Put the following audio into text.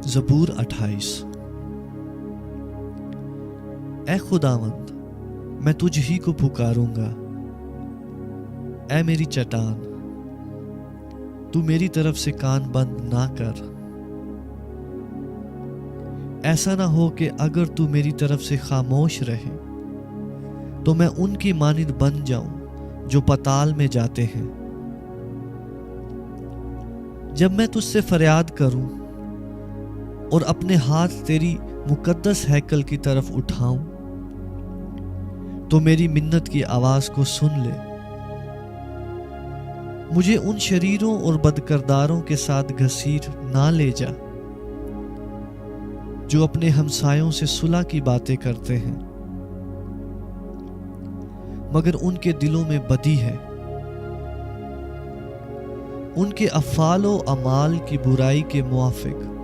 زبور 28۔ اے خداوند، میں تجھ ہی کو پکاروں گا۔ اے میری چٹان، تو میری طرف سے کان بند نہ کر۔ ایسا نہ ہو کہ اگر تو میری طرف سے خاموش رہے تو میں ان کی مانند بن جاؤں جو پتال میں جاتے ہیں۔ جب میں تجھ سے فریاد کروں اور اپنے ہاتھ تیری مقدس ہیکل کی طرف اٹھاؤں تو میری منت کی آواز کو سن لے۔ مجھے ان شریروں اور بدکرداروں کے ساتھ گھسیٹ نہ لے جا جو اپنے ہمسایوں سے صلح کی باتیں کرتے ہیں، مگر ان کے دلوں میں بدی ہے۔ ان کے افعال و اعمال کی برائی کے موافق